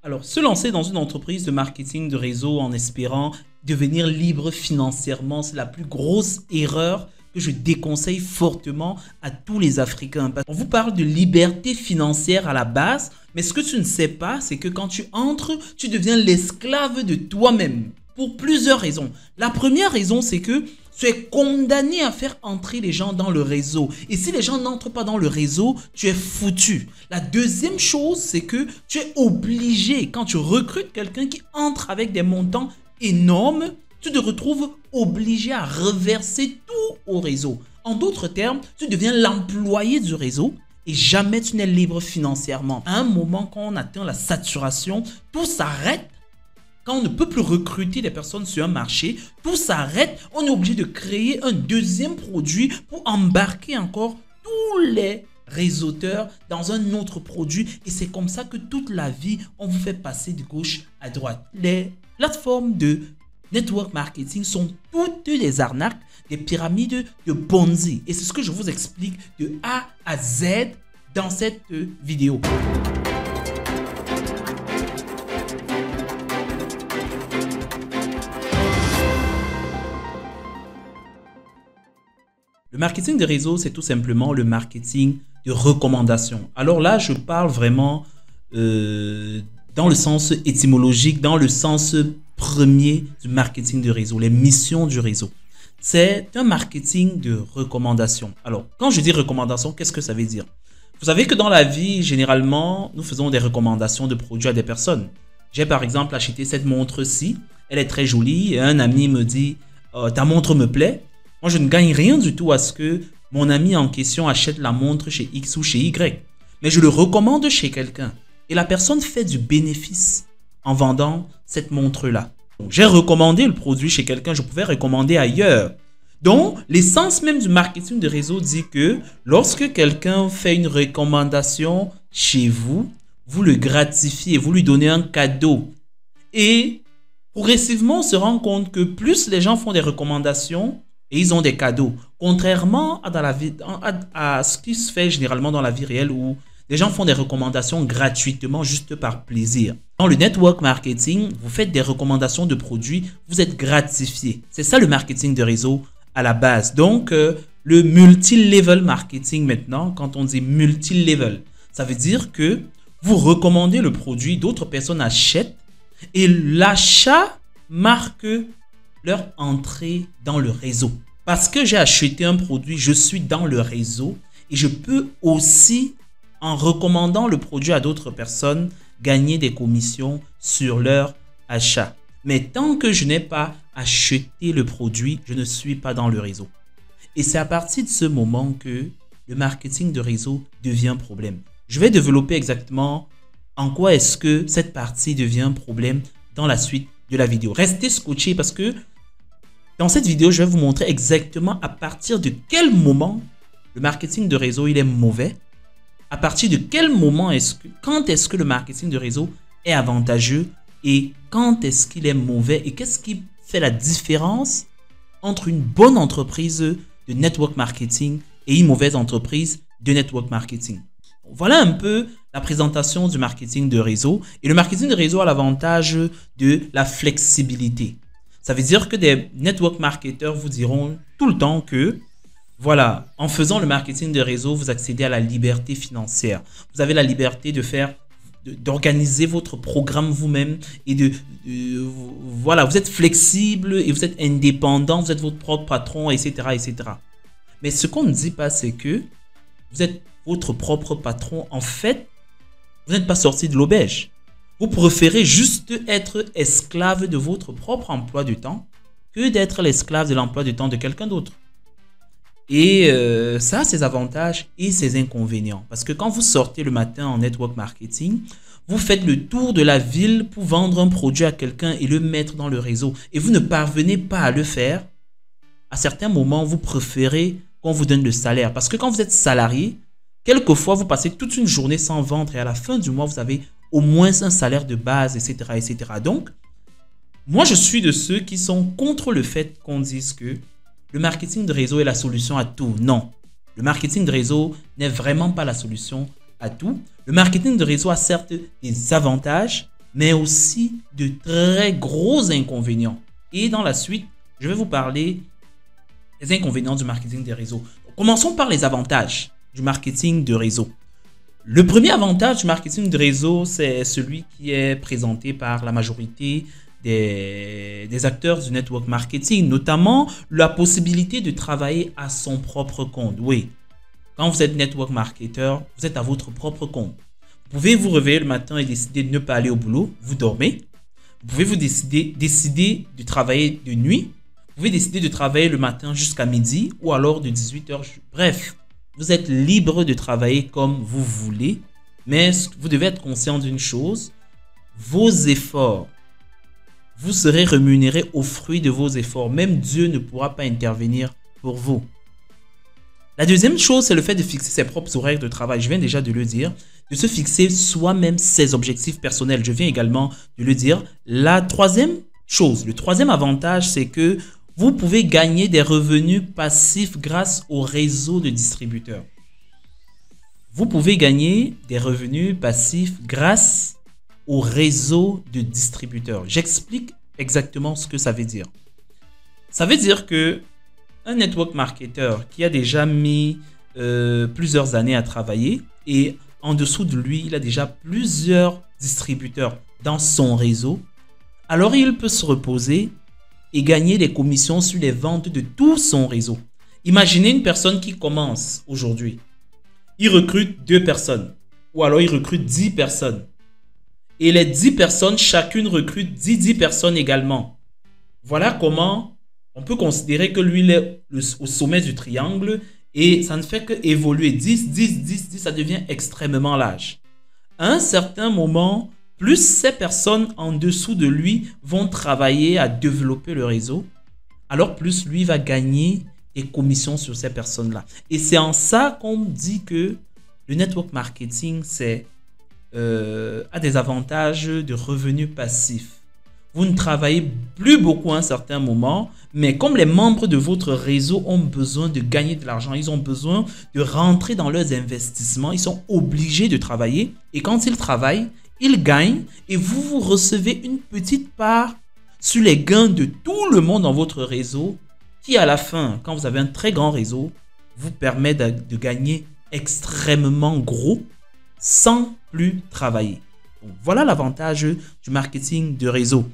Alors, se lancer dans une entreprise de marketing de réseau en espérant devenir libre financièrement, c'est la plus grosse erreur que je déconseille fortement à tous les Africains. On vous parle de liberté financière à la base, mais ce que tu ne sais pas, c'est que quand tu entres, tu deviens l'esclave de toi-même. Pour plusieurs raisons. La première raison, c'est que tu es condamné à faire entrer les gens dans le réseau. Et si les gens n'entrent pas dans le réseau, tu es foutu. La deuxième chose, c'est que tu es obligé, quand tu recrutes quelqu'un qui entre avec des montants énormes, tu te retrouves obligé à reverser tout au réseau. En d'autres termes, tu deviens l'employé du réseau et jamais tu n'es libre financièrement. À un moment, quand on atteint la saturation, tout s'arrête. Quand on ne peut plus recruter des personnes sur un marché, tout s'arrête. On est obligé de créer un deuxième produit pour embarquer encore tous les réseauteurs dans un autre produit. Et c'est comme ça que toute la vie, on vous fait passer de gauche à droite. Les plateformes de network marketing sont toutes des arnaques, des pyramides de Ponzi. Et c'est ce que je vous explique de A à Z dans cette vidéo. Le marketing de réseau, c'est tout simplement le marketing de recommandation. Alors là, je parle vraiment dans le sens étymologique, dans le sens premier du marketing de réseau, les missions du réseau. C'est un marketing de recommandation. Alors, quand je dis recommandation, qu'est-ce que ça veut dire? Vous savez que dans la vie, généralement, nous faisons des recommandations de produits à des personnes. J'ai par exemple acheté cette montre-ci, elle est très jolie, et un ami me dit « ta montre me plaît ». Moi, je ne gagne rien du tout à ce que mon ami en question achète la montre chez X ou chez Y. Mais je le recommande chez quelqu'un. Et la personne fait du bénéfice en vendant cette montre-là. J'ai recommandé le produit chez quelqu'un, je pouvais recommander ailleurs. Donc, l'essence même du marketing de réseau dit que lorsque quelqu'un fait une recommandation chez vous, vous le gratifiez, vous lui donnez un cadeau. Et progressivement, on se rend compte que plus les gens font des recommandations, et ils ont des cadeaux. Contrairement à ce qui se fait généralement dans la vie réelle où les gens font des recommandations gratuitement juste par plaisir. Dans le network marketing, vous faites des recommandations de produits, vous êtes gratifié. C'est ça le marketing de réseau à la base. Donc, le multi-level marketing maintenant, quand on dit multi-level, ça veut dire que vous recommandez le produit, d'autres personnes achètent et l'achat marque leur entrée dans le réseau. Parce que j'ai acheté un produit, je suis dans le réseau et je peux aussi, en recommandant le produit à d'autres personnes, gagner des commissions sur leur achat. Mais tant que je n'ai pas acheté le produit, je ne suis pas dans le réseau. Et c'est à partir de ce moment que le marketing de réseau devient un problème. Je vais développer exactement en quoi est-ce que cette partie devient un problème dans la suite de la vidéo. Restez scotchés parce que dans cette vidéo, je vais vous montrer exactement à partir de quel moment le marketing de réseau il est mauvais, à partir de quel moment quand est-ce que le marketing de réseau est avantageux et quand est-ce qu'il est mauvais et qu'est-ce qui fait la différence entre une bonne entreprise de network marketing et une mauvaise entreprise de network marketing. Voilà un peu la présentation du marketing de réseau. Et le marketing de réseau a l'avantage de la flexibilité. Ça veut dire que des network marketeurs vous diront tout le temps que, voilà, en faisant le marketing de réseau, vous accédez à la liberté financière. Vous avez la liberté d'organiser votre programme vous-même et voilà, vous êtes flexible et vous êtes indépendant, vous êtes votre propre patron, etc., etc. Mais ce qu'on ne dit pas, c'est que vous êtes votre propre patron. En fait, vous n'êtes pas sorti de l'auberge. Vous préférez juste être esclave de votre propre emploi du temps que d'être l'esclave de l'emploi du temps de quelqu'un d'autre. Et ça a ses avantages et ses inconvénients. Parce que quand vous sortez le matin en network marketing, vous faites le tour de la ville pour vendre un produit à quelqu'un et le mettre dans le réseau. Et vous ne parvenez pas à le faire. À certains moments, vous préférez qu'on vous donne le salaire. Parce que quand vous êtes salarié, quelquefois, vous passez toute une journée sans vendre et à la fin du mois, vous avez au moins un salaire de base, etc., etc. Donc, moi, je suis de ceux qui sont contre le fait qu'on dise que le marketing de réseau est la solution à tout. Non, le marketing de réseau n'est vraiment pas la solution à tout. Le marketing de réseau a certes des avantages, mais aussi de très gros inconvénients. Et dans la suite, je vais vous parler des inconvénients du marketing des réseaux. Commençons par les avantages du marketing de réseau. Le premier avantage du marketing de réseau, c'est celui qui est présenté par la majorité des acteurs du network marketing, notamment la possibilité de travailler à son propre compte. Oui, quand vous êtes network marketer, vous êtes à votre propre compte. Vous pouvez vous réveiller le matin et décider de ne pas aller au boulot, vous dormez. Vous pouvez décider de travailler de nuit. Vous pouvez décider de travailler le matin jusqu'à midi ou alors de 18h. Bref, vous êtes libre de travailler comme vous voulez, mais vous devez être conscient d'une chose, vos efforts, vous serez rémunéré au fruit de vos efforts. Même Dieu ne pourra pas intervenir pour vous. La deuxième chose, c'est le fait de fixer ses propres horaires de travail. Je viens déjà de le dire, de se fixer soi-même ses objectifs personnels. Je viens également de le dire. La troisième chose, le troisième avantage, c'est que vous pouvez gagner des revenus passifs grâce au réseau de distributeurs. Vous pouvez gagner des revenus passifs grâce au réseau de distributeurs. J'explique exactement ce que ça veut dire. Ça veut dire que un network marketer qui a déjà mis plusieurs années à travailler et en dessous de lui, il a déjà plusieurs distributeurs dans son réseau, alors il peut se reposer et gagner des commissions sur les ventes de tout son réseau. Imaginez une personne qui commence aujourd'hui. Il recrute 2 personnes ou alors il recrute 10 personnes. Et les 10 personnes, chacune recrute 10 personnes également. Voilà comment on peut considérer que lui, il est au sommet du triangle et ça ne fait que évoluer. 10, 10, 10, 10, ça devient extrêmement large. À un certain moment, plus ces personnes en dessous de lui vont travailler à développer le réseau, alors plus lui va gagner des commissions sur ces personnes-là. Et c'est en ça qu'on dit que le network marketing, a des avantages de revenus passifs. Vous ne travaillez plus beaucoup à un certain moment, mais comme les membres de votre réseau ont besoin de gagner de l'argent, ils ont besoin de rentrer dans leurs investissements, ils sont obligés de travailler. Et quand ils travaillent, ils gagnent et vous recevez une petite part sur les gains de tout le monde dans votre réseau qui, à la fin, quand vous avez un très grand réseau, vous permet de gagner extrêmement gros sans plus travailler. Donc, voilà l'avantage du marketing de réseau.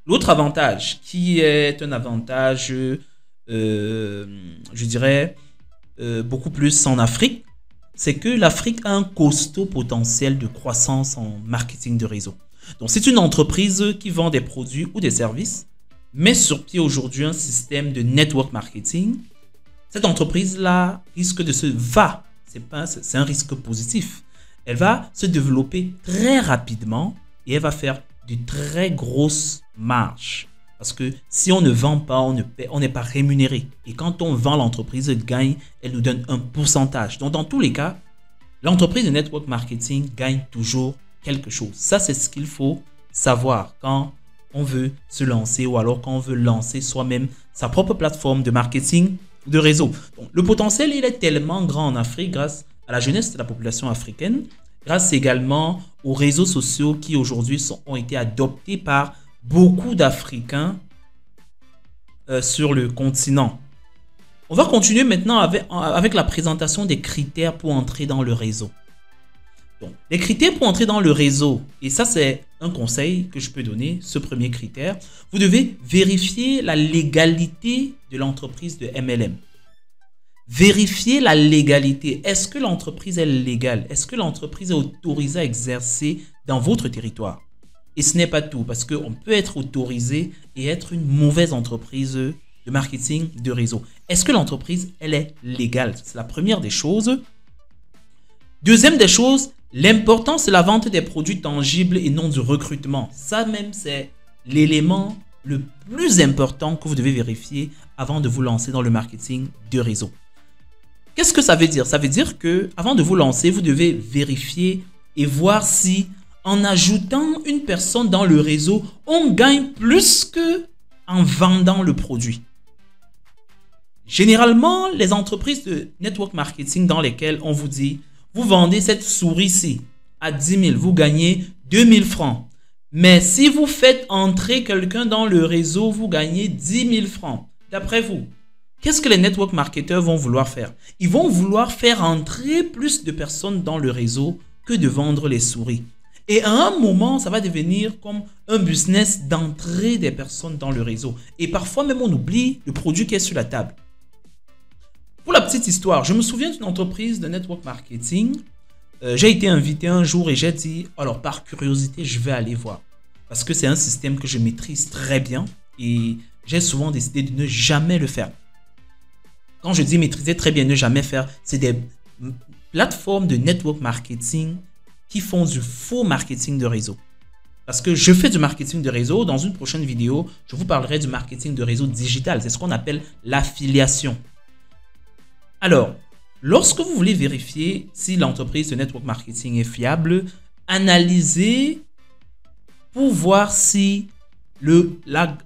L'autre avantage, qui est un avantage, je dirais, beaucoup plus en Afrique, c'est que l'Afrique a un costaud potentiel de croissance en marketing de réseau. Donc, c'est une entreprise qui vend des produits ou des services, met sur pied aujourd'hui un système de network marketing. Cette entreprise-là risque de c'est un risque positif. Elle va se développer très rapidement et elle va faire de très grosses marges. Parce que si on ne vend pas, on n'est pas rémunéré. Et quand on vend, l'entreprise gagne, elle nous donne un pourcentage. Donc, dans tous les cas, l'entreprise de network marketing gagne toujours quelque chose. Ça, c'est ce qu'il faut savoir quand on veut se lancer ou alors quand on veut lancer soi-même sa propre plateforme de marketing de réseau. Donc, le potentiel, il est tellement grand en Afrique grâce à la jeunesse de la population africaine, grâce également aux réseaux sociaux qui aujourd'hui ont été adoptés par beaucoup d'Africains sur le continent. On va continuer maintenant avec la présentation des critères pour entrer dans le réseau. Donc, les critères pour entrer dans le réseau, et ça c'est un conseil que je peux donner, ce premier critère, vous devez vérifier la légalité de l'entreprise de MLM. Vérifiez la légalité. Est-ce que l'entreprise est légale? Est-ce que l'entreprise est autorisée à exercer dans votre territoire? Et ce n'est pas tout, parce qu'on peut être autorisé et être une mauvaise entreprise de marketing de réseau. Est-ce que l'entreprise, elle est légale? C'est la première des choses. Deuxième des choses, l'important, c'est la vente des produits tangibles et non du recrutement. Ça même, c'est l'élément le plus important que vous devez vérifier avant de vous lancer dans le marketing de réseau. Qu'est-ce que ça veut dire? Ça veut dire que avant de vous lancer, vous devez vérifier et voir si en ajoutant une personne dans le réseau, on gagne plus que en vendant le produit. Généralement, les entreprises de network marketing dans lesquelles on vous dit, vous vendez cette souris-ci à 10 000, vous gagnez 2 000 francs. Mais si vous faites entrer quelqu'un dans le réseau, vous gagnez 10 000 francs. D'après vous, qu'est-ce que les network marketeurs vont vouloir faire? Ils vont vouloir faire entrer plus de personnes dans le réseau que de vendre les souris. Et à un moment, ça va devenir comme un business d'entrée des personnes dans le réseau. Et parfois même, on oublie le produit qui est sur la table. Pour la petite histoire, je me souviens d'une entreprise de network marketing. J'ai été invité un jour et j'ai dit, alors par curiosité, je vais aller voir. Parce que c'est un système que je maîtrise très bien et j'ai souvent décidé de ne jamais le faire. Quand je dis maîtriser très bien, ne jamais faire, c'est des plateformes de network marketing qui font du faux marketing de réseau. Parce que je fais du marketing de réseau. Dans une prochaine vidéo, je vous parlerai du marketing de réseau digital. C'est ce qu'on appelle l'affiliation. Alors, lorsque vous voulez vérifier si l'entreprise de network marketing est analysez pour voir si la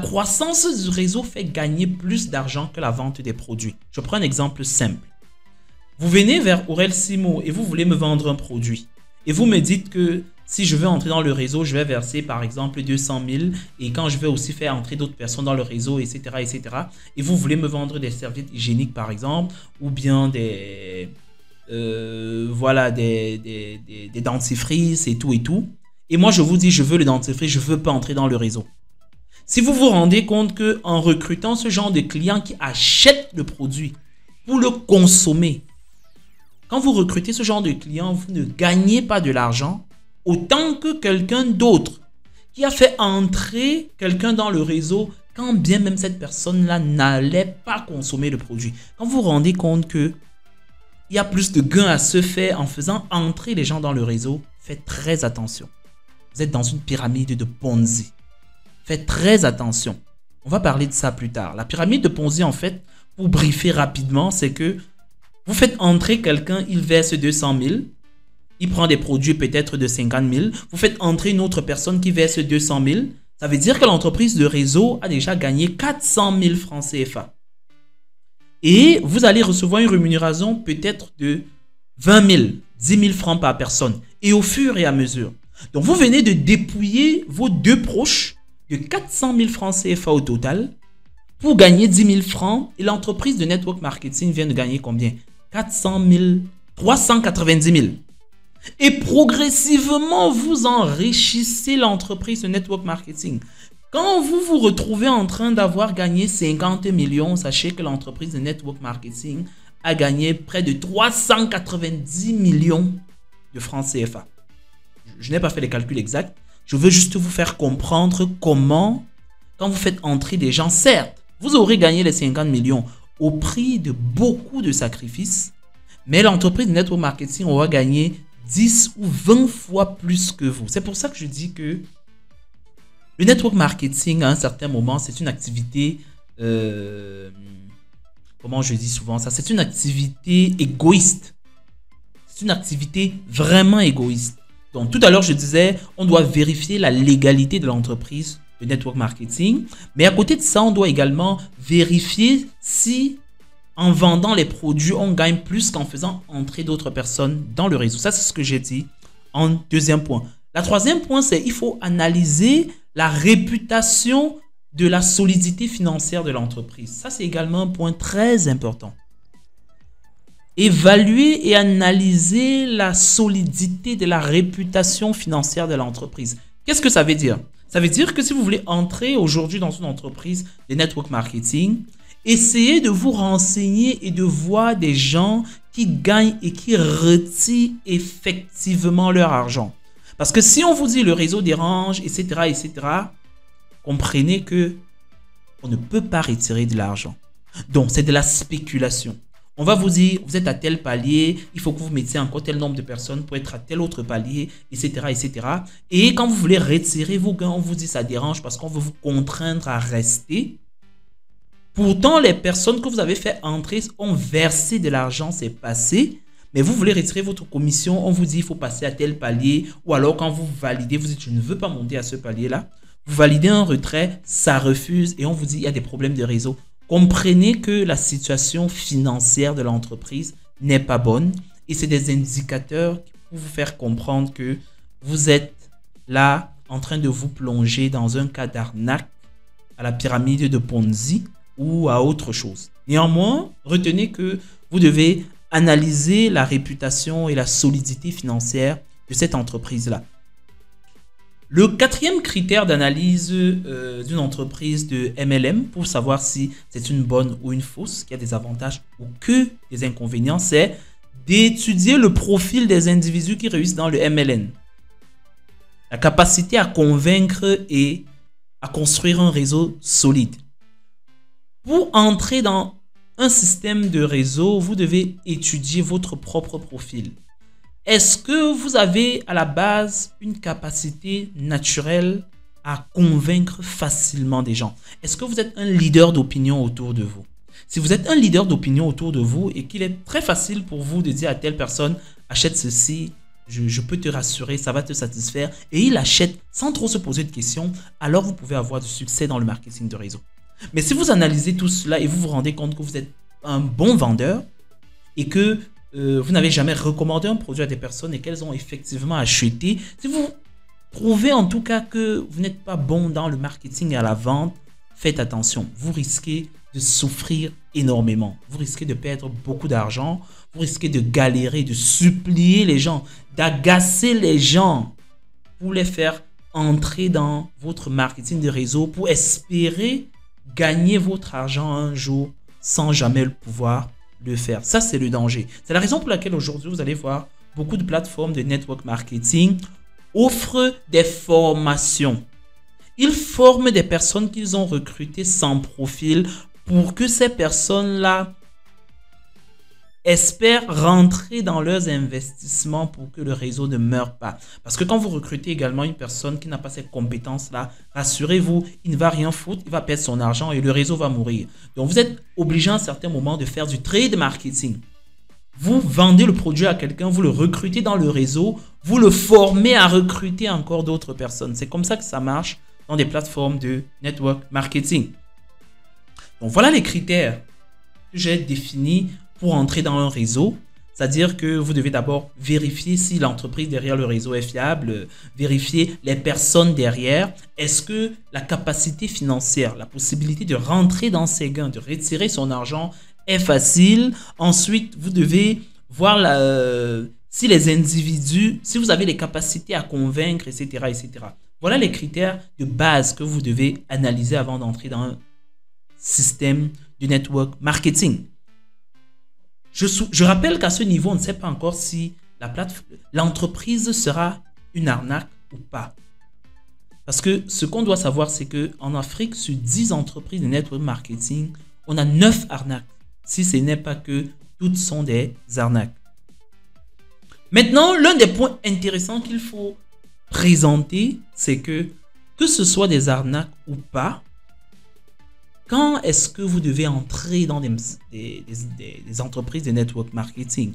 croissance du réseau fait gagner plus d'argent que la vente des produits. Je prends un exemple simple. Vous venez vers Aurel Simo et vous voulez me vendre un produit. Et vous me dites que si je veux entrer dans le réseau, je vais verser par exemple 200 000. Et quand je vais aussi faire entrer d'autres personnes dans le réseau, etc., etc. Et vous voulez me vendre des serviettes hygiéniques par exemple, ou bien des dentifrices et tout et tout. Et moi, je vous dis, je veux le dentifrice, je ne veux pas entrer dans le réseau. Si vous vous rendez compte qu'en recrutant ce genre de clients qui achètent le produit pour le consommer, quand vous recrutez ce genre de client, vous ne gagnez pas de l'argent autant que quelqu'un d'autre qui a fait entrer quelqu'un dans le réseau quand bien même cette personne-là n'allait pas consommer le produit. Quand vous vous rendez compte qu'il y a plus de gains à se faire en faisant entrer les gens dans le réseau, faites très attention. Vous êtes dans une pyramide de Ponzi. Faites très attention. On va parler de ça plus tard. La pyramide de Ponzi, en fait, pour briefer rapidement, c'est que vous faites entrer quelqu'un, il verse 200 000. Il prend des produits peut-être de 50 000. Vous faites entrer une autre personne qui verse 200 000. Ça veut dire que l'entreprise de réseau a déjà gagné 400 000 francs CFA. Et vous allez recevoir une rémunération peut-être de 20 000, 10 000 francs par personne. Et au fur et à mesure. Donc, vous venez de dépouiller vos deux proches de 400 000 francs CFA au total pour gagner 10 000 francs. Et l'entreprise de network marketing vient de gagner combien? 400 000, 390 000. Et progressivement, vous enrichissez l'entreprise de network marketing. Quand vous vous retrouvez en train d'avoir gagné 50 millions, sachez que l'entreprise de network marketing a gagné près de 390 millions de francs CFA. Je n'ai pas fait les calculs exacts. Je veux juste vous faire comprendre comment, quand vous faites entrer des gens, certes, vous aurez gagné les 50 millions au prix de beaucoup de sacrifices, mais l'entreprise de network marketing aura gagné 10 ou 20 fois plus que vous. C'est pour ça que je dis que le network marketing, à un certain moment, c'est une activité, comment je dis souvent ça, c'est une activité égoïste. C'est une activité vraiment égoïste. Donc, tout à l'heure, je disais, on doit vérifier la légalité de l'entreprise de network marketing. Mais à côté de ça, on doit également vérifier si, en vendant les produits, on gagne plus qu'en faisant entrer d'autres personnes dans le réseau. Ça, c'est ce que j'ai dit en deuxième point. La troisième point, c'est qu'il faut analyser la réputation de la solidité financière de l'entreprise. Ça, c'est également un point très important. Évaluer et analyser la solidité de la réputation financière de l'entreprise. Qu'est-ce que ça veut dire? Ça veut dire que si vous voulez entrer aujourd'hui dans une entreprise de network marketing, essayez de vous renseigner et de voir des gens qui gagnent et qui retirent effectivement leur argent. Parce que si on vous dit le réseau dérange, etc., etc., comprenez que on ne peut pas retirer de l'argent. Donc, c'est de la spéculation. On va vous dire, vous êtes à tel palier, il faut que vous mettiez encore tel nombre de personnes pour être à tel autre palier, etc., etc. Et quand vous voulez retirer vos gains, on vous dit ça dérange parce qu'on veut vous contraindre à rester. Pourtant, les personnes que vous avez fait entrer ont versé de l'argent, c'est passé. Mais vous voulez retirer votre commission, on vous dit il faut passer à tel palier. Ou alors quand vous validez, vous dites je ne veux pas monter à ce palier-là. Vous validez un retrait, ça refuse et on vous dit il y a des problèmes de réseau. Comprenez que la situation financière de l'entreprise n'est pas bonne et c'est des indicateurs pour vous faire comprendre que vous êtes là en train de vous plonger dans un cas d'arnaque à la pyramide de Ponzi ou à autre chose. Néanmoins, retenez que vous devez analyser la réputation et la solidité financière de cette entreprise-là. Le quatrième critère d'analyse d'une entreprise de MLM pour savoir si c'est une bonne ou une fausse, qu'il y a des avantages ou que des inconvénients, c'est d'étudier le profil des individus qui réussissent dans le MLM. La capacité à convaincre et à construire un réseau solide. Pour entrer dans un système de réseau, vous devez étudier votre propre profil. Est-ce que vous avez à la base une capacité naturelle à convaincre facilement des gens? Est-ce que vous êtes un leader d'opinion autour de vous? Si vous êtes un leader d'opinion autour de vous et qu'il est très facile pour vous de dire à telle personne, achète ceci, je peux te rassurer, ça va te satisfaire, et il achète sans trop se poser de questions, alors vous pouvez avoir du succès dans le marketing de réseau. Mais si vous analysez tout cela et vous vous rendez compte que vous êtes un bon vendeur et que vous n'avez jamais recommandé un produit à des personnes et qu'elles ont effectivement acheté, si vous trouvez en tout cas que vous n'êtes pas bon dans le marketing et à la vente, faites attention, vous risquez de souffrir énormément. Vous risquez de perdre beaucoup d'argent, vous risquez de galérer, de supplier les gens, d'agacer les gens pour les faire entrer dans votre marketing de réseau pour espérer gagner votre argent un jour sans jamais le pouvoir le faire. Ça, c'est le danger. C'est la raison pour laquelle aujourd'hui, vous allez voir beaucoup de plateformes de network marketing offrent des formations. Ils forment des personnes qu'ils ont recrutées sans profil pour que ces personnes-là espèrent rentrer dans leurs investissements pour que le réseau ne meure pas. Parce que quand vous recrutez également une personne qui n'a pas ces compétences-là, rassurez-vous, il ne va rien foutre, il va perdre son argent et le réseau va mourir. Donc, vous êtes obligé à un certain moment de faire du trade marketing. Vous vendez le produit à quelqu'un, vous le recrutez dans le réseau, vous le formez à recruter encore d'autres personnes. C'est comme ça que ça marche dans des plateformes de network marketing. Donc, voilà les critères que j'ai définis pour entrer dans un réseau. C'est-à-dire que vous devez d'abord vérifier si l'entreprise derrière le réseau est fiable, vérifier les personnes derrière. Est-ce que la capacité financière, la possibilité de rentrer dans ses gains, de retirer son argent est facile? Ensuite, vous devez voir si les individus, si vous avez les capacités à convaincre, etc., etc. Voilà les critères de base que vous devez analyser avant d'entrer dans un système de network marketing. Je rappelle qu'à ce niveau, on ne sait pas encore si l'entreprise sera une arnaque ou pas. Parce que ce qu'on doit savoir, c'est qu'en Afrique, sur 10 entreprises de network marketing, on a 9 arnaques. Si ce n'est pas que toutes sont des arnaques. Maintenant, l'un des points intéressants qu'il faut présenter, c'est que ce soit des arnaques ou pas, quand est-ce que vous devez entrer dans des entreprises de network marketing?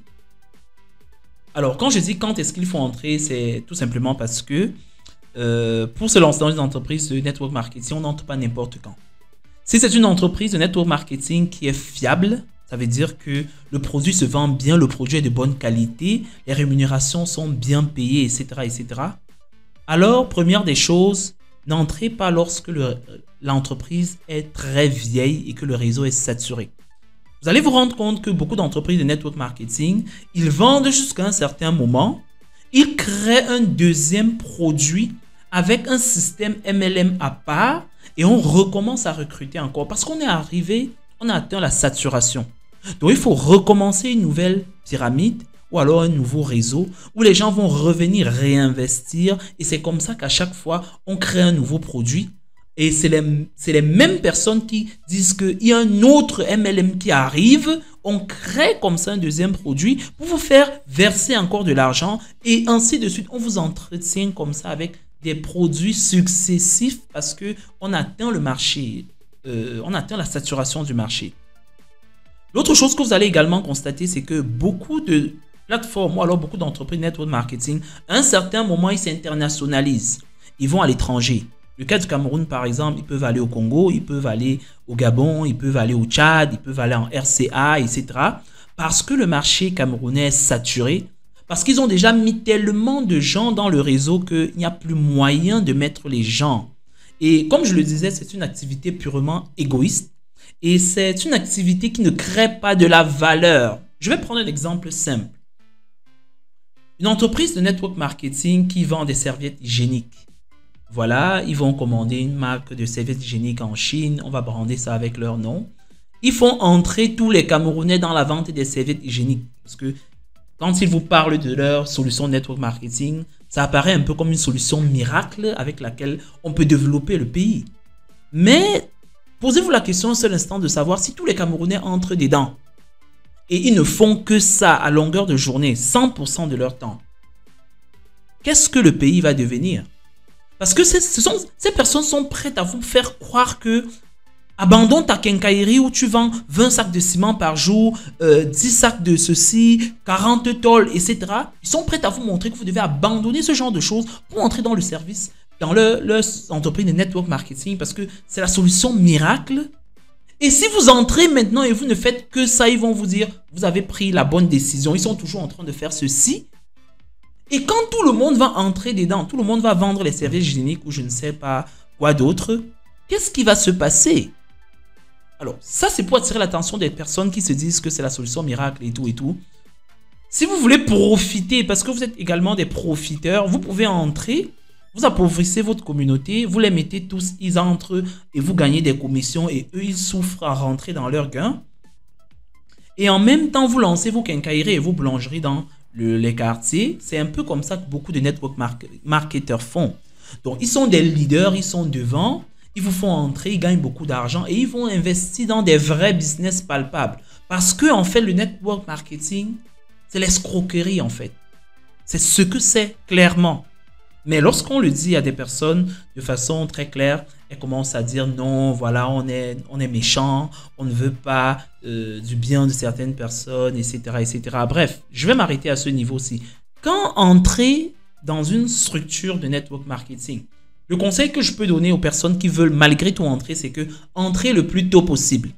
Alors, quand je dis quand est-ce qu'il faut entrer, c'est tout simplement parce que pour se lancer dans une entreprise de network marketing, on n'entre pas n'importe quand. Si c'est une entreprise de network marketing qui est fiable, ça veut dire que le produit se vend bien, le produit est de bonne qualité, les rémunérations sont bien payées, etc., etc. Alors, première des choses, n'entrez pas lorsque l'entreprise est très vieille et que le réseau est saturé. Vous allez vous rendre compte que beaucoup d'entreprises de network marketing, ils vendent jusqu'à un certain moment, ils créent un deuxième produit avec un système MLM à part et on recommence à recruter encore parce qu'on est arrivé, on a atteint la saturation. Donc, il faut recommencer une nouvelle pyramide ou alors un nouveau réseau où les gens vont revenir réinvestir et c'est comme ça qu'à chaque fois, on crée un nouveau produit. Et c'est les mêmes personnes qui disent qu'il y a un autre MLM qui arrive. On crée comme ça un deuxième produit pour vous faire verser encore de l'argent. Et ainsi de suite, on vous entretient comme ça avec des produits successifs parce qu'on atteint le marché. On atteint la saturation du marché. L'autre chose que vous allez également constater, c'est que beaucoup de plateformes ou alors beaucoup d'entreprises network marketing, à un certain moment, ils s'internationalisent. Ils vont à l'étranger. Le cas du Cameroun, par exemple, ils peuvent aller au Congo, ils peuvent aller au Gabon, ils peuvent aller au Tchad, ils peuvent aller en RCA, etc. Parce que le marché camerounais est saturé, Parce qu'ils ont déjà mis tellement de gens dans le réseau qu'il n'y a plus moyen de mettre les gens. Et comme je le disais, c'est une activité purement égoïste. Et c'est une activité qui ne crée pas de la valeur. Je vais prendre un exemple simple. Une entreprise de network marketing qui vend des serviettes hygiéniques. Voilà, ils vont commander une marque de serviettes hygiéniques en Chine. On va brander ça avec leur nom. Ils font entrer tous les Camerounais dans la vente des serviettes hygiéniques. Parce que quand ils vous parlent de leur solution network marketing, ça apparaît un peu comme une solution miracle avec laquelle on peut développer le pays. Mais posez-vous la question un seul instant de savoir si tous les Camerounais entrent dedans et ils ne font que ça à longueur de journée, 100% de leur temps. Qu'est-ce que le pays va devenir? Parce que ces personnes sont prêtes à vous faire croire que abandonne ta quincaillerie où tu vends 20 sacs de ciment par jour, 10 sacs de ceci, 40 tôles, etc. Ils sont prêts à vous montrer que vous devez abandonner ce genre de choses pour entrer dans le service, dans leur entreprise de network marketing parce que c'est la solution miracle. Et si vous entrez maintenant et vous ne faites que ça, ils vont vous dire, vous avez pris la bonne décision. Ils sont toujours en train de faire ceci. Et quand tout le monde va entrer dedans, tout le monde va vendre les serviettes hygiéniques ou je ne sais pas quoi d'autre, qu'est-ce qui va se passer? Alors, ça, c'est pour attirer l'attention des personnes qui se disent que c'est la solution miracle et tout et tout. Si vous voulez profiter, parce que vous êtes également des profiteurs, vous pouvez entrer, vous appauvrissez votre communauté, vous les mettez tous, ils entrent et vous gagnez des commissions et eux, ils souffrent à rentrer dans leurs gains. Et en même temps, vous lancez vos quincailleries et vos boulangeries dans les quartiers. C'est un peu comme ça que beaucoup de network marketeurs font. Donc, ils sont des leaders, ils sont devant. Ils vous font entrer, ils gagnent beaucoup d'argent et ils vont investir dans des vrais business palpables. Parce que, en fait, le network marketing, c'est l'escroquerie, en fait. C'est ce que c'est, clairement. Mais lorsqu'on le dit à des personnes de façon très claire, elles commencent à dire non, voilà, on est méchant, on ne veut pas du bien de certaines personnes, etc., etc. Bref, je vais m'arrêter à ce niveau-ci. Quand entrer dans une structure de network marketing, le conseil que je peux donner aux personnes qui veulent malgré tout entrer, c'est que entrez le plus tôt possible.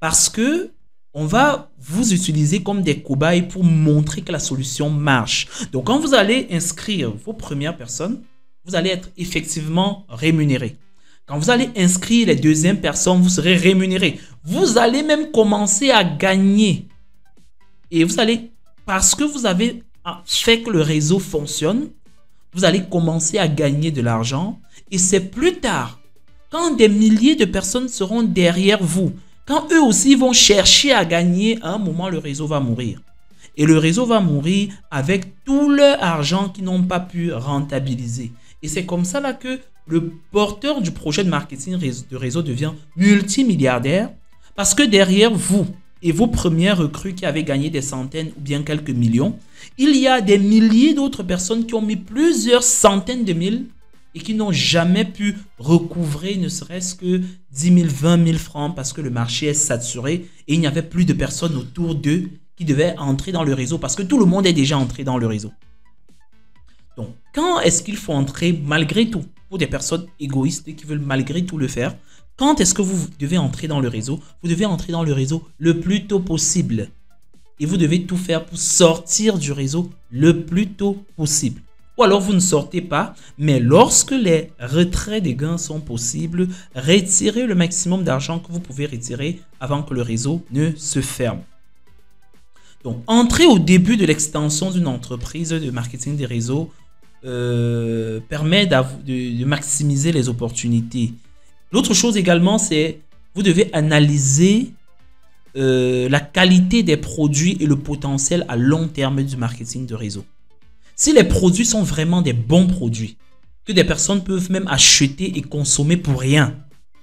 Parce que on va vous utiliser comme des cobayes pour montrer que la solution marche. Donc, quand vous allez inscrire vos premières personnes, vous allez être effectivement rémunéré. Quand vous allez inscrire les deuxièmes personnes, vous serez rémunéré. Vous allez même commencer à gagner. Et vous allez, parce que vous avez fait que le réseau fonctionne, vous allez commencer à gagner de l'argent et c'est plus tard, quand des milliers de personnes seront derrière vous, quand eux aussi vont chercher à gagner, à un moment, le réseau va mourir. Et le réseau va mourir avec tout leur argent qu'ils n'ont pas pu rentabiliser. Et c'est comme ça là que le porteur du projet de marketing de réseau devient multimilliardaire parce que derrière vous et vos premières recrues qui avaient gagné des centaines ou bien quelques millions, il y a des milliers d'autres personnes qui ont mis plusieurs centaines de mille et qui n'ont jamais pu recouvrer ne serait-ce que 10 000, 20 000 francs parce que le marché est saturé et il n'y avait plus de personnes autour d'eux qui devaient entrer dans le réseau parce que tout le monde est déjà entré dans le réseau. Donc, quand est-ce qu'il faut entrer malgré tout pour des personnes égoïstes qui veulent malgré tout le faire? Quand est-ce que vous devez entrer dans le réseau? Vous devez entrer dans le réseau le plus tôt possible. Et vous devez tout faire pour sortir du réseau le plus tôt possible. Ou alors vous ne sortez pas, mais lorsque les retraits des gains sont possibles, retirez le maximum d'argent que vous pouvez retirer avant que le réseau ne se ferme. Donc, entrer au début de l'extension d'une entreprise de marketing des réseaux permet de maximiser les opportunités. L'autre chose également, c'est vous devez analyser la qualité des produits et le potentiel à long terme du marketing de réseau. Si les produits sont vraiment des bons produits, que des personnes peuvent même acheter et consommer pour rien,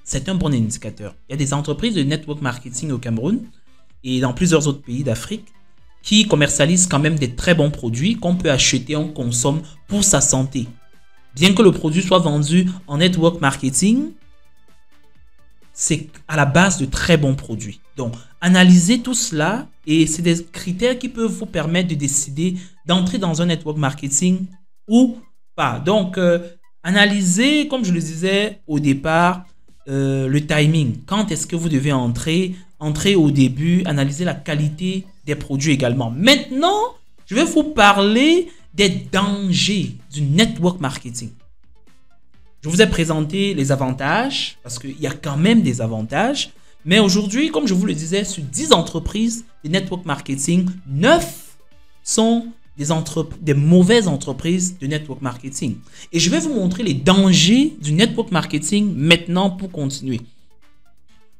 c'est un bon indicateur. Il y a des entreprises de network marketing au Cameroun et dans plusieurs autres pays d'Afrique qui commercialisent quand même des très bons produits qu'on peut acheter, on consomme pour sa santé. Bien que le produit soit vendu en network marketing, c'est à la base de très bons produits. Donc, analysez tout cela et c'est des critères qui peuvent vous permettre de décider d'entrer dans un network marketing ou pas. Donc, analysez, comme je le disais au départ, le timing. Quand est-ce que vous devez entrer? Entrez au début, analysez la qualité des produits également. Maintenant, Je vais vous parler des dangers du network marketing. Je vous ai présenté les avantages, parce qu'il y a quand même des avantages. Mais aujourd'hui, comme je vous le disais, sur 10 entreprises de network marketing, 9 sont des mauvaises entreprises de network marketing. Et je vais vous montrer les dangers du network marketing maintenant pour continuer.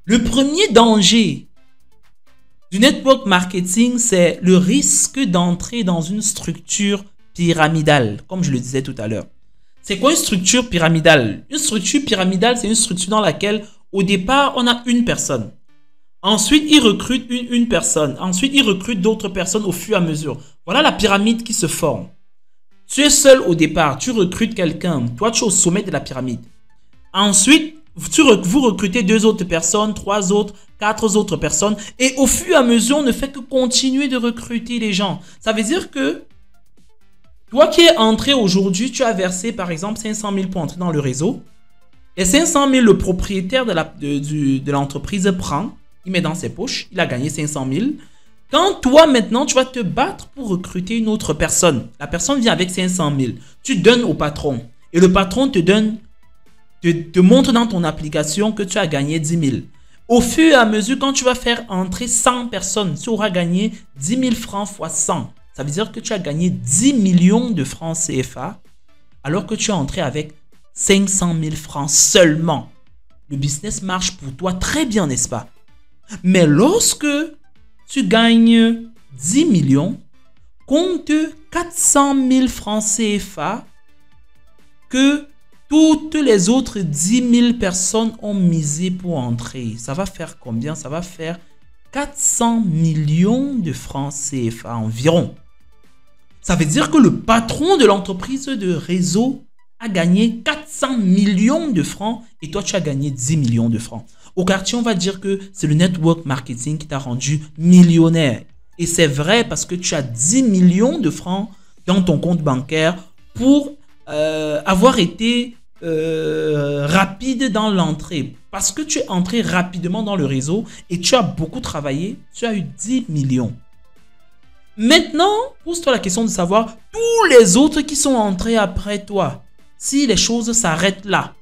Le premier danger du network marketing, c'est le risque d'entrer dans une structure pyramidale, comme je le disais tout à l'heure. C'est quoi une structure pyramidale? Une structure pyramidale, c'est une structure dans laquelle, au départ, on a une personne. Ensuite, il recrute une personne. Ensuite, il recrute d'autres personnes au fur et à mesure. Voilà la pyramide qui se forme. Tu es seul au départ, tu recrutes quelqu'un. Toi, tu es au sommet de la pyramide. Ensuite, vous recrutez 2 autres personnes, 3 autres, 4 autres personnes. Et au fur et à mesure, on ne fait que continuer de recruter les gens. Ça veut dire que toi qui es entré aujourd'hui, tu as versé par exemple 500 000 pour entrer dans le réseau. Et 500 000, le propriétaire de l'entreprise prend, il met dans ses poches, il a gagné 500 000. Quand toi maintenant, tu vas te battre pour recruter une autre personne. La personne vient avec 500 000. Tu donnes au patron. Et le patron te montre dans ton application que tu as gagné 10 000. Au fur et à mesure, quand tu vas faire entrer 100 personnes, tu auras gagné 10 000 francs fois 100. Ça veut dire que tu as gagné 10 millions de francs CFA alors que tu es entré avec 500 000 francs seulement. Le business marche pour toi très bien, n'est-ce pas? Mais lorsque tu gagnes 10 millions, compte 400 000 francs CFA que toutes les autres 10 000 personnes ont misé pour entrer. Ça va faire combien? Ça va faire 400 millions de francs CFA environ. Ça veut dire que le patron de l'entreprise de réseau a gagné 400 millions de francs et toi, tu as gagné 10 millions de francs. Au quartier, on va dire que c'est le network marketing qui t'a rendu millionnaire. Et c'est vrai parce que tu as 10 millions de francs dans ton compte bancaire pour avoir été rapide dans l'entrée. Parce que tu es entré rapidement dans le réseau et tu as beaucoup travaillé, tu as eu 10 millions. Maintenant, pose-toi la question de savoir tous les autres qui sont entrés après toi. Si les choses s'arrêtent là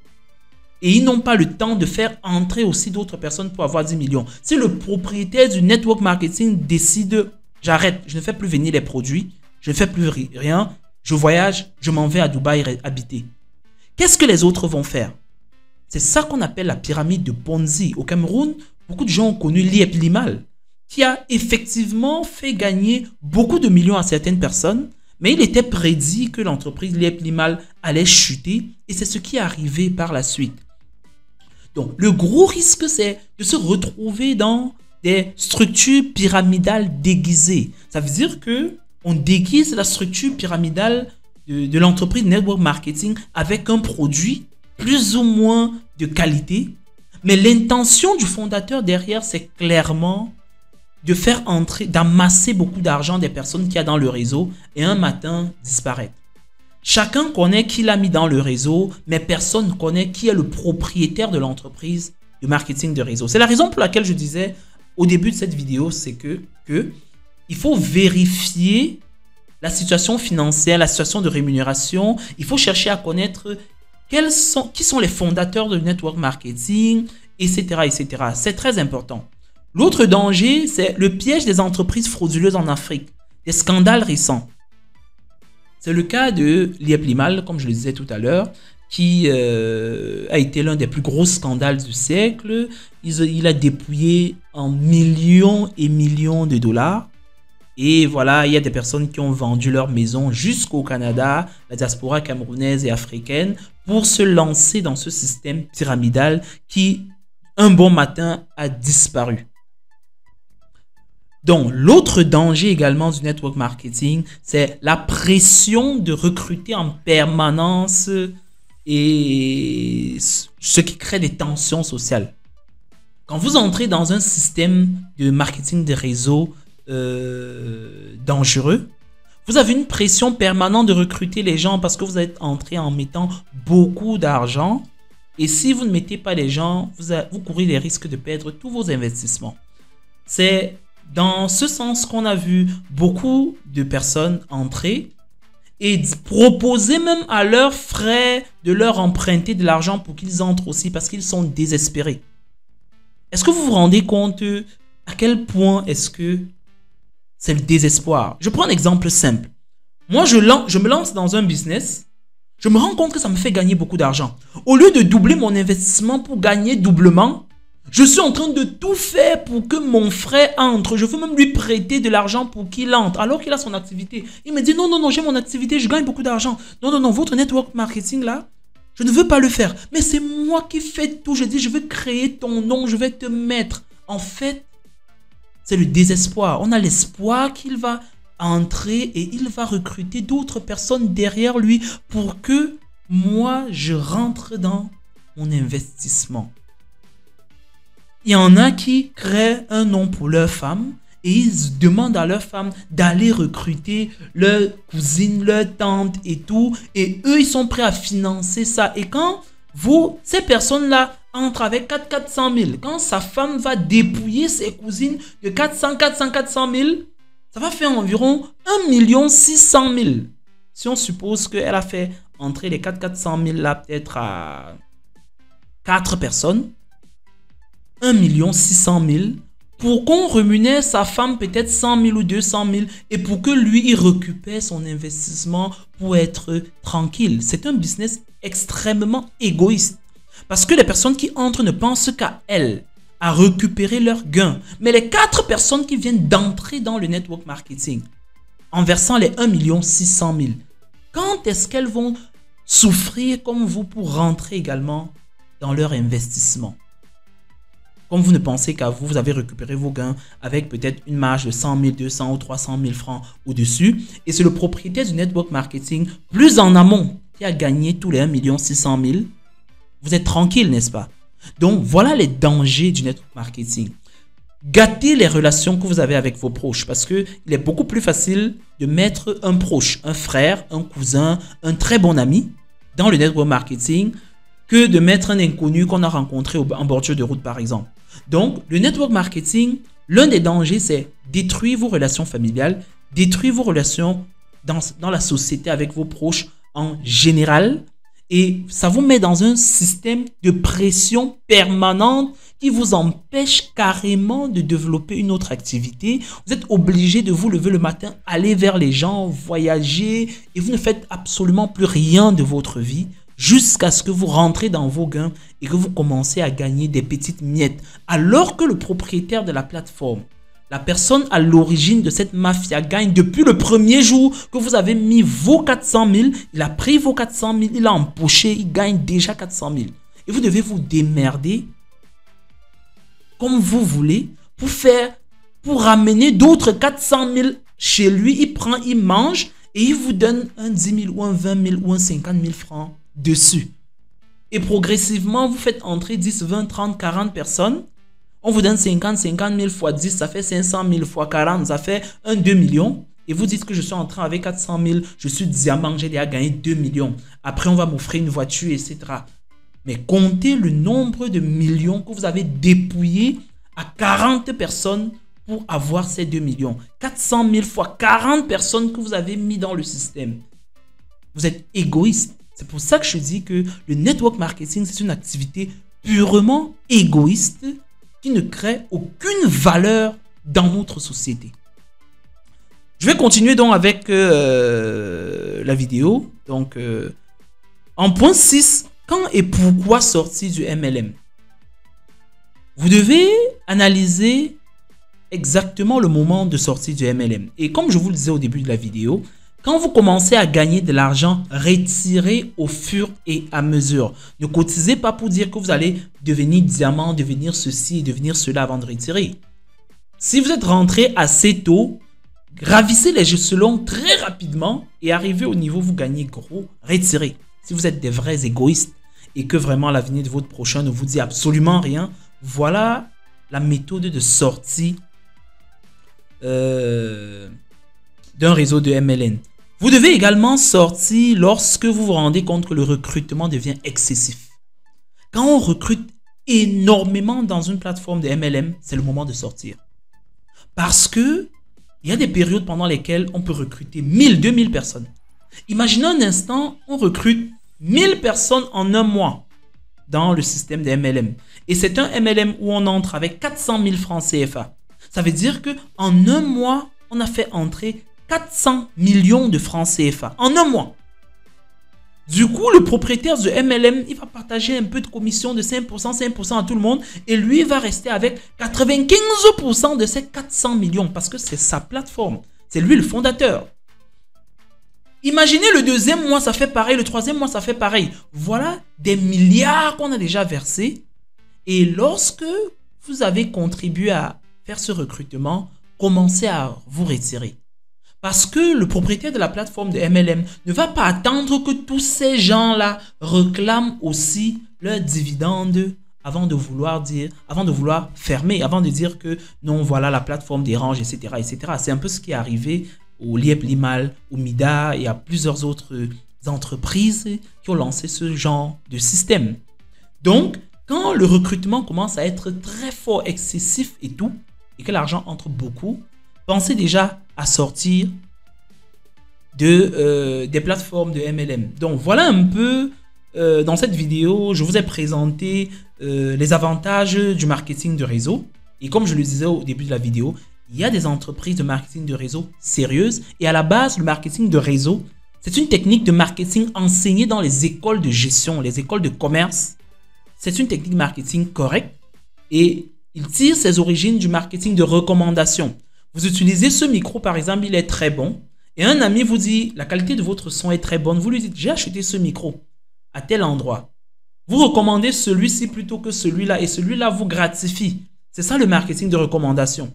et ils n'ont pas le temps de faire entrer aussi d'autres personnes pour avoir 10 millions. Si le propriétaire du network marketing décide, j'arrête, je ne fais plus venir les produits, je ne fais plus rien, je voyage, je m'en vais à Dubaï habiter. Qu'est-ce que les autres vont faire? C'est ça qu'on appelle la pyramide de Ponzi. Au Cameroun, beaucoup de gens ont connu Liep Limal, qui a effectivement fait gagner beaucoup de millions à certaines personnes, mais il était prédit que l'entreprise Liep Limal allait chuter et c'est ce qui est arrivé par la suite. Donc, le gros risque, c'est de se retrouver dans des structures pyramidales déguisées. Ça veut dire que on déguise la structure pyramidale de l'entreprise network marketing avec un produit plus ou moins de qualité. Mais l'intention du fondateur derrière, c'est clairement de faire entrer, d'amasser beaucoup d'argent des personnes qu'il y a dans le réseau et un matin disparaître. Chacun connaît qui l'a mis dans le réseau, mais personne ne connaît qui est le propriétaire de l'entreprise de marketing de réseau. C'est la raison pour laquelle je disais au début de cette vidéo, c'est que il faut vérifier la situation financière, la situation de rémunération. Il faut chercher à connaître qui sont les fondateurs de network marketing, etc., etc. C'est très important. L'autre danger, c'est le piège des entreprises frauduleuses en Afrique, des scandales récents. C'est le cas de Liep Limal, comme je le disais tout à l'heure, qui a été l'un des plus gros scandales du siècle. Il a dépouillé en millions et millions de dollars. Et voilà, il y a des personnes qui ont vendu leur maison jusqu'au Canada, la diaspora camerounaise et africaine, pour se lancer dans ce système pyramidal qui, un bon matin, a disparu. Donc, l'autre danger également du network marketing, c'est la pression de recruter en permanence et ce qui crée des tensions sociales. Quand vous entrez dans un système de marketing de réseau dangereux, vous avez une pression permanente de recruter les gens parce que vous êtes entré en mettant beaucoup d'argent. Et si vous ne mettez pas les gens, vous courez les risques de perdre tous vos investissements. C'est dans ce sens qu'on a vu beaucoup de personnes entrer et proposer même à leurs frères de leur emprunter de l'argent pour qu'ils entrent aussi parce qu'ils sont désespérés. Est-ce que vous vous rendez compte à quel point est-ce que c'est le désespoir? Je prends un exemple simple. Moi, je me lance dans un business. Je me rends compte que ça me fait gagner beaucoup d'argent. Au lieu de doubler mon investissement pour gagner doublement, je suis en train de tout faire pour que mon frère entre. Je veux même lui prêter de l'argent pour qu'il entre, alors qu'il a son activité. Il me dit, non, non, non, j'ai mon activité, je gagne beaucoup d'argent. Non, non, non, votre network marketing là, je ne veux pas le faire. Mais c'est moi qui fais tout. Je dis, je veux créer ton nom, je vais te mettre. En fait, c'est le désespoir. On a l'espoir qu'il va entrer et il va recruter d'autres personnes derrière lui pour que moi, je rentre dans mon investissement. Il y en a qui créent un nom pour leur femme et ils demandent à leur femme d'aller recruter leur cousine, leur tante et tout. Et eux, ils sont prêts à financer ça. Et quand ces personnes-là entrent avec 400 000, quand sa femme va dépouiller ses cousines de 400 000, ça va faire environ 1 600 000. Si on suppose qu'elle a fait entrer les 400 000 là peut-être à 4 personnes, 1 600 000 pour qu'on rémunère sa femme peut-être 100 000 ou 200 000 et pour que lui, il récupère son investissement pour être tranquille. C'est un business extrêmement égoïste parce que les personnes qui entrent ne pensent qu'à elles, à récupérer leurs gains. Mais les 4 personnes qui viennent d'entrer dans le network marketing en versant les 1 600 000, quand est-ce qu'elles vont souffrir comme vous pour rentrer également dans leur investissement? Comme vous ne pensez qu'à vous, vous avez récupéré vos gains avec peut-être une marge de 100 000, 200 ou 300 000 francs au-dessus. Et c'est le propriétaire du network marketing plus en amont qui a gagné tous les 1 600 000. Vous êtes tranquille, n'est-ce pas? Donc, voilà les dangers du network marketing. Gâtez les relations que vous avez avec vos proches parce qu'il est beaucoup plus facile de mettre un proche, un frère, un cousin, un très bon ami dans le network marketing que de mettre un inconnu qu'on a rencontré en bordure de route, par exemple. Donc, le network marketing, l'un des dangers, c'est détruire vos relations familiales, détruire vos relations dans la société avec vos proches en général. Et ça vous met dans un système de pression permanente qui vous empêche carrément de développer une autre activité. Vous êtes obligé de vous lever le matin, aller vers les gens, voyager et vous ne faites absolument plus rien de votre vie jusqu'à ce que vous rentrez dans vos gains et que vous commencez à gagner des petites miettes. Alors que le propriétaire de la plateforme, la personne à l'origine de cette mafia gagne depuis le premier jour que vous avez mis vos 400 000, il a pris vos 400 000, il a empoché, il gagne déjà 400 000. Et vous devez vous démerder comme vous voulez pour ramener d'autres 400 000 chez lui. Il prend, il mange et il vous donne un 10 000 ou un 20 000 ou un 50 000 francs dessus. Et progressivement, vous faites entrer 10, 20, 30, 40 personnes. On vous donne 50 000 fois 10, ça fait 500 000 fois 40, ça fait 2 million. Et vous dites que je suis entré avec 400 000, je suis diamant, j'ai déjà gagné 2 millions. Après, on va m'offrir une voiture, etc. Mais comptez le nombre de millions que vous avez dépouillés à 40 personnes pour avoir ces 2 millions. 400 000 fois 40 personnes que vous avez mis dans le système. Vous êtes égoïste. C'est pour ça que je dis que le network marketing, c'est une activité purement égoïste qui ne crée aucune valeur dans notre société. Je vais continuer donc avec la vidéo. Donc, en point 6, quand et pourquoi sortir du MLM? Vous devez analyser exactement le moment de sortie du MLM. Et comme je vous le disais au début de la vidéo, quand vous commencez à gagner de l'argent, retirez au fur et à mesure. Ne cotisez pas pour dire que vous allez devenir diamant, devenir ceci et devenir cela avant de retirer. Si vous êtes rentré assez tôt, gravissez les échelons très rapidement et arrivez au niveau où vous gagnez gros, retirez. Si vous êtes des vrais égoïstes et que vraiment l'avenir de votre prochain ne vous dit absolument rien, voilà la méthode de sortie d'un réseau de MLM. Vous devez également sortir lorsque vous vous rendez compte que le recrutement devient excessif. Quand on recrute énormément dans une plateforme de MLM, c'est le moment de sortir. Parce que il y a des périodes pendant lesquelles on peut recruter 1000, 2000 personnes. Imaginez un instant, on recrute 1000 personnes en un mois dans le système des MLM. Et c'est un MLM où on entre avec 400 000 francs CFA. Ça veut dire qu'en un mois, on a fait entrer 400 millions de francs CFA. En un mois. Du coup, le propriétaire du MLM, il va partager un peu de commission de 5%, 5% à tout le monde. Et lui, il va rester avec 95% de ces 400 millions. Parce que c'est sa plateforme. C'est lui le fondateur. Imaginez le deuxième mois, ça fait pareil. Le troisième mois, ça fait pareil. Voilà des milliards qu'on a déjà versés. Et lorsque vous avez contribué à faire ce recrutement, commencez à vous retirer. Parce que le propriétaire de la plateforme de MLM ne va pas attendre que tous ces gens-là réclament aussi leurs dividendes avant de vouloir fermer, avant de dire que non, voilà, la plateforme dérange, etc., etc. C'est un peu ce qui est arrivé au Liep Limal, au Mida et à plusieurs autres entreprises qui ont lancé ce genre de système. Donc, quand le recrutement commence à être très fort, excessif et tout, et que l'argent entre beaucoup, pensez déjà à sortir des plateformes de MLM. Donc, voilà un peu, dans cette vidéo, je vous ai présenté les avantages du marketing de réseau. Et comme je le disais au début de la vidéo, il y a des entreprises de marketing de réseau sérieuses. Et à la base, le marketing de réseau, c'est une technique de marketing enseignée dans les écoles de gestion, les écoles de commerce. C'est une technique marketing correcte et il tire ses origines du marketing de recommandation. Vous utilisez ce micro, par exemple, il est très bon. Et un ami vous dit, la qualité de votre son est très bonne. Vous lui dites, j'ai acheté ce micro à tel endroit. Vous recommandez celui-ci plutôt que celui-là et celui-là vous gratifie. C'est ça le marketing de recommandation.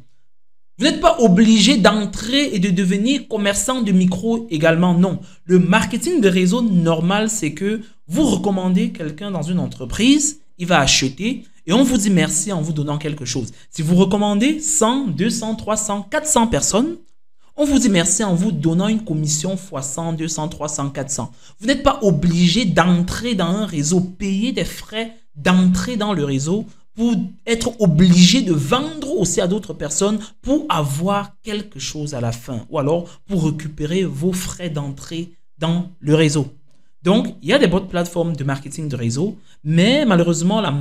Vous n'êtes pas obligé d'entrer et de devenir commerçant de micro également, non. Le marketing de réseau normal, c'est que vous recommandez quelqu'un dans une entreprise, il va acheter et on vous dit merci en vous donnant quelque chose. Si vous recommandez 100, 200, 300, 400 personnes, on vous dit merci en vous donnant une commission fois 100, 200, 300, 400. Vous n'êtes pas obligé d'entrer dans un réseau, payer des frais d'entrer dans le réseau pour être obligé de vendre aussi à d'autres personnes pour avoir quelque chose à la fin ou alors pour récupérer vos frais d'entrée dans le réseau. Donc, il y a des bonnes plateformes de marketing de réseau, mais malheureusement, la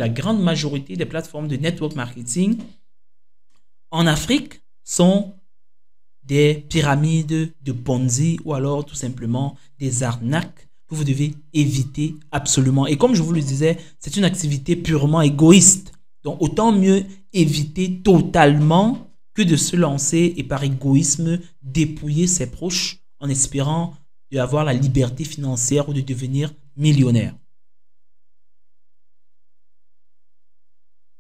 grande majorité des plateformes de network marketing en Afrique sont des pyramides de Ponzi ou alors tout simplement des arnaques que vous devez éviter absolument. Et comme je vous le disais, c'est une activité purement égoïste. Donc, autant mieux éviter totalement que de se lancer et par égoïsme dépouiller ses proches en espérant d'avoir la liberté financière ou de devenir millionnaire.